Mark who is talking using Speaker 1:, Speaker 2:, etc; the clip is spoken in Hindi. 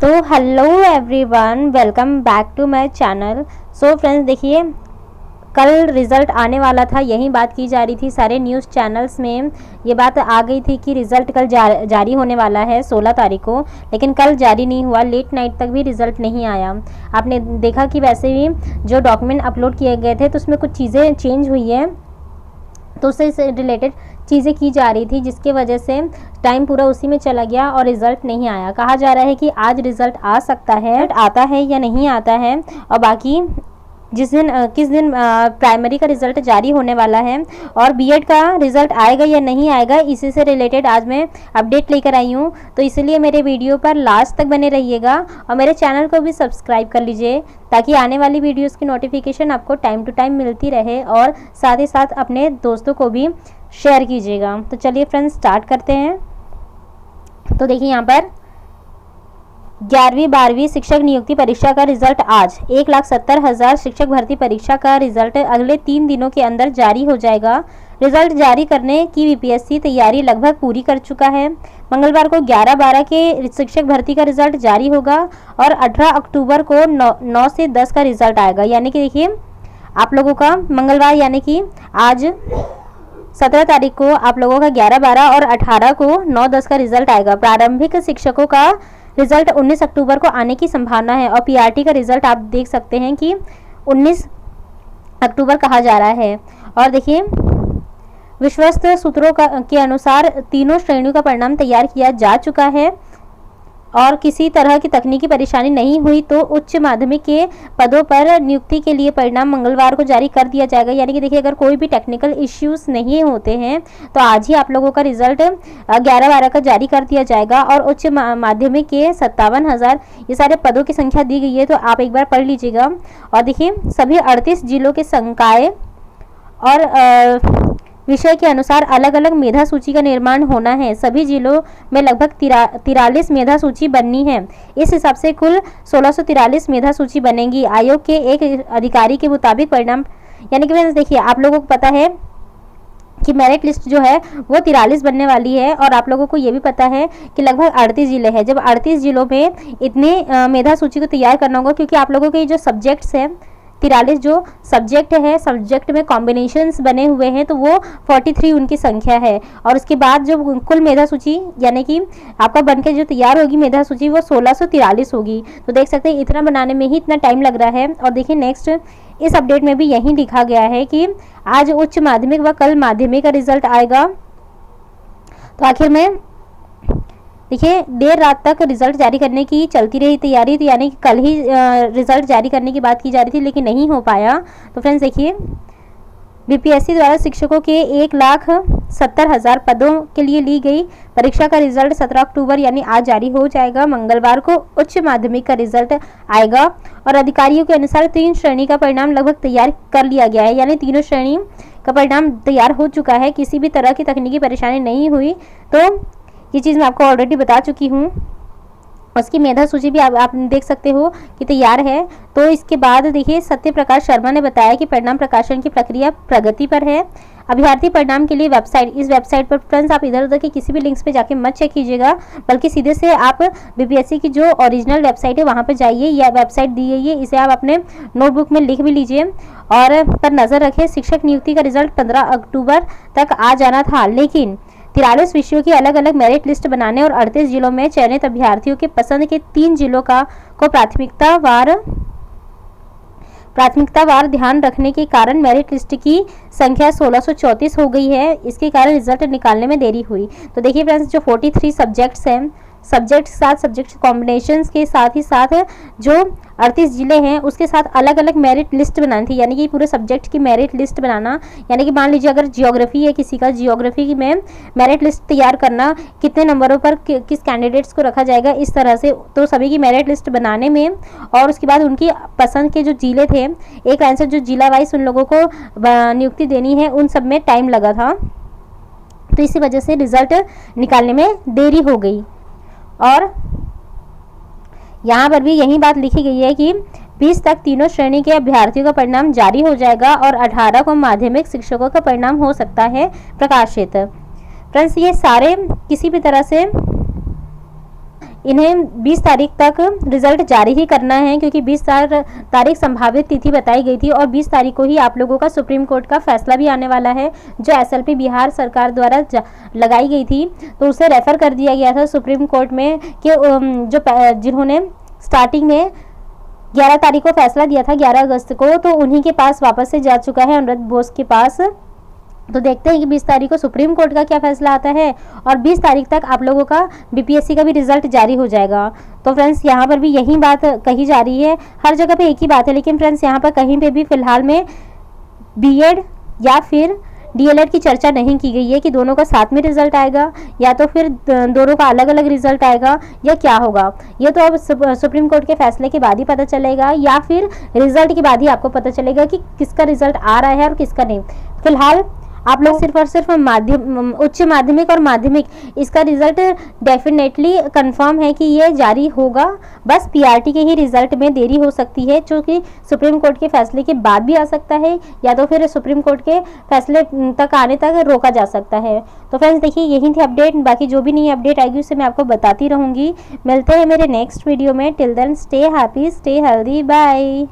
Speaker 1: तो hello everyone, welcome back to my channel. So friends, देखिए कल रिज़ल्ट आने वाला था, यही बात की जा रही थी। सारे न्यूज़ चैनल्स में ये बात आ गई थी कि रिज़ल्ट कल जारी होने वाला है 16 तारीख को, लेकिन कल जारी नहीं हुआ। लेट नाइट तक भी रिज़ल्ट नहीं आया। आपने देखा कि वैसे भी जो डॉक्यूमेंट अपलोड किए गए थे तो उसमें कुछ चीज़ें चेंज हुई है, तो उससे रिलेटेड चीज़ें की जा रही थी, जिसके वजह से टाइम पूरा उसी में चला गया और रिज़ल्ट नहीं आया। कहा जा रहा है कि आज रिज़ल्ट आ सकता है, आता है या नहीं आता है। और बाकी किस दिन प्राइमरी का रिज़ल्ट जारी होने वाला है और बीएड का रिज़ल्ट आएगा या नहीं आएगा, इसी से रिलेटेड आज मैं अपडेट लेकर आई हूँ। तो इसलिए मेरे वीडियो पर लास्ट तक बने रहिएगा और मेरे चैनल को भी सब्सक्राइब कर लीजिए, ताकि आने वाली वीडियोस की नोटिफिकेशन आपको टाइम टू टाइम मिलती रहे और साथ ही साथ अपने दोस्तों को भी शेयर कीजिएगा। तो चलिए फ्रेंड्स, स्टार्ट करते हैं। तो देखिए यहाँ पर 11वीं 12वीं शिक्षक नियुक्ति परीक्षा का रिजल्ट आज 1,70,000 शिक्षक भर्ती परीक्षा का रिजल्ट अगले 3 दिनों के अंदर जारी हो जाएगा। रिजल्ट जारी करने की बीपीएससी तैयारी लगभग पूरी कर चुका है। मंगलवार को 11-12 के शिक्षक भर्ती का रिजल्ट जारी होगा और 18 अक्टूबर को 9 से 10 का रिजल्ट आएगा। यानी कि देखिए आप लोगों का मंगलवार यानी कि आज 17 तारीख को आप लोगों का 11-12 और 18 को 9-10 का रिजल्ट आएगा। प्रारंभिक शिक्षकों का रिजल्ट 19 अक्टूबर को आने की संभावना है और पीआरटी का रिजल्ट आप देख सकते हैं कि 19 अक्टूबर कहा जा रहा है। और देखिए विश्वस्त सूत्रों के अनुसार तीनों श्रेणियों का परिणाम तैयार किया जा चुका है और किसी तरह की तकनीकी परेशानी नहीं हुई तो उच्च माध्यमिक के पदों पर नियुक्ति के लिए परिणाम मंगलवार को जारी कर दिया जाएगा। यानी कि देखिए अगर कोई भी टेक्निकल इश्यूज नहीं होते हैं तो आज ही आप लोगों का रिजल्ट 11-12 का जारी कर दिया जाएगा। और उच्च माध्यमिक के 57,000 ये सारे पदों की संख्या दी गई है, तो आप एक बार पढ़ लीजिएगा। और देखिए सभी 38 जिलों के संकाय और विषय के अनुसार अलग अलग मेधा सूची का निर्माण होना है। सभी जिलों में लगभग 43 मेधा सूची बननी है। इस हिसाब से कुल 1643 मेधा सूची बनेगी। आयोग के एक अधिकारी के मुताबिक परिणाम, यानी कि देखिए आप लोगों को पता है कि मेरिट लिस्ट जो है वो 43 बनने वाली है और आप लोगों को ये भी पता है कि लगभग 38 जिले हैं। जब 38 जिलों में इतने मेधा सूची को तैयार करना होगा, क्योंकि आप लोगों के जो सब्जेक्ट्स हैं 43 जो सब्जेक्ट है, सब्जेक्ट में कॉम्बिनेशंस बने हुए हैं, तो वो 43 उनकी संख्या है। और उसके बाद जो कुल मेधा सूची यानी कि आपका बनके जो तैयार होगी मेधा सूची वो 1643 होगी। तो देख सकते हैं इतना बनाने में ही इतना टाइम लग रहा है। और देखिए नेक्स्ट इस अपडेट में भी यही लिखा गया है कि आज उच्च माध्यमिक व कल माध्यमिक का रिजल्ट आएगा। तो आखिर में देखिए देर रात तक रिजल्ट जारी करने की चलती रही तैयारी, तो यानी कि कल ही रिजल्ट जारी करने की बात की जा रही थी, लेकिन नहीं हो पाया। तो फ्रेंड्स देखिए बीपीएससी द्वारा शिक्षकों के 1,70,000 पदों के लिए ली गई परीक्षा का रिजल्ट 17 अक्टूबर यानी आज जारी हो जाएगा। मंगलवार को उच्च माध्यमिक का रिजल्ट आएगा और अधिकारियों के अनुसार 3 श्रेणी का परिणाम लगभग तैयार कर लिया गया है। यानी तीनों श्रेणी का परिणाम तैयार हो चुका है, किसी भी तरह की तकनीकी परेशानी नहीं हुई। तो ये चीज़ मैं आपको ऑलरेडी बता चुकी हूँ। उसकी मेधा सूची भी आप देख सकते हो कि तैयार है। तो इसके बाद देखिए सत्य प्रकाश शर्मा ने बताया कि परिणाम प्रकाशन की प्रक्रिया प्रगति पर है। अभ्यर्थी परिणाम के लिए वेबसाइट, इस वेबसाइट पर फ्रेंड्स आप इधर उधर के किसी भी लिंक्स पे जाके मत चेक कीजिएगा, बल्कि सीधे से आप बीपीएससी की जो ओरिजिनल वेबसाइट है वहाँ पे जाइए। या वेबसाइट दी गई है, इसे आप अपने नोटबुक में लिख भी लीजिए और पर नज़र रखें। शिक्षक नियुक्ति का रिजल्ट 15 अक्टूबर तक आ जाना था, लेकिन 43 विषयों की अलग अलग मेरिट लिस्ट बनाने और 38 जिलों में चयनित अभ्यर्थियों के पसंद के 3 जिलों को प्राथमिकतावार ध्यान रखने के कारण मेरिट लिस्ट की संख्या 1634 हो गई है। इसके कारण रिजल्ट निकालने में देरी हुई। तो देखिए फ्रेंड्स जो 43 सब्जेक्ट्स हैं, सब्जेक्ट साथ सब्जेक्ट कॉम्बिनेशंस के साथ ही साथ जो 38 जिले हैं उसके साथ अलग अलग मेरिट लिस्ट बनानी थी। यानी कि पूरे सब्जेक्ट की मेरिट लिस्ट बनाना, यानी कि मान लीजिए अगर जियोग्राफी है किसी का, जियोग्राफी में मेरिट लिस्ट तैयार करना, कितने नंबरों पर किस कैंडिडेट्स को रखा जाएगा, इस तरह से। तो सभी की मेरिट लिस्ट बनाने में और उसके बाद उनकी पसंद के जो जिले थे, एक लाइन से जो जिला वाइज उन लोगों को नियुक्ति देनी है, उन सब में टाइम लगा था। तो इसी वजह से रिजल्ट निकालने में देरी हो गई। और यहाँ पर भी यही बात लिखी गई है कि 20 तक तीनों श्रेणी के अभ्यर्थियों का परिणाम जारी हो जाएगा और 18 को माध्यमिक शिक्षकों का परिणाम हो सकता है प्रकाशित। फ्रेंड्स ये सारे किसी भी तरह से इन्हें 20 तारीख तक रिजल्ट जारी ही करना है, क्योंकि 20 तारीख संभावित तिथि बताई गई थी और 20 तारीख को ही आप लोगों का सुप्रीम कोर्ट का फैसला भी आने वाला है, जो SLP बिहार सरकार द्वारा लगाई गई थी। तो उसे रेफर कर दिया गया था सुप्रीम कोर्ट में कि जो जिन्होंने स्टार्टिंग में 11 तारीख को फैसला दिया था, 11 अगस्त को, तो उन्हीं के पास वापस से जा चुका है, अनुव्रत बोस के पास। तो देखते हैं कि 20 तारीख को सुप्रीम कोर्ट का क्या फैसला आता है और 20 तारीख तक आप लोगों का BPSC का भी रिजल्ट जारी हो जाएगा। तो फ्रेंड्स यहाँ पर भी यही बात कही जा रही है, हर जगह पे एक ही बात है, लेकिन फ्रेंड्स यहाँ पर कहीं पे भी फिलहाल में BEd या फिर DLED की चर्चा नहीं की गई है कि दोनों का साथ में रिजल्ट आएगा या तो फिर दोनों का अलग अलग रिजल्ट आएगा या क्या होगा। ये तो अब सुप्रीम कोर्ट के फैसले के बाद ही पता चलेगा या फिर रिजल्ट के बाद ही आपको पता चलेगा कि किसका रिजल्ट आ रहा है और किसका नहीं। फिलहाल आप लोग सिर्फ और सिर्फ उच्च माध्यमिक और माध्यमिक इसका रिजल्ट डेफिनेटली कंफर्म है कि ये जारी होगा, बस PRT के ही रिजल्ट में देरी हो सकती है, जो कि सुप्रीम कोर्ट के फैसले के बाद भी आ सकता है या तो फिर सुप्रीम कोर्ट के फैसले तक आने तक रोका जा सकता है। तो फ्रेंड्स देखिए यही थी अपडेट, बाकी जो भी नई अपडेट आएगी उसे मैं आपको बताती रहूँगी। मिलते हैं मेरे नेक्स्ट वीडियो में, till then stay happy, stay healthy, bye.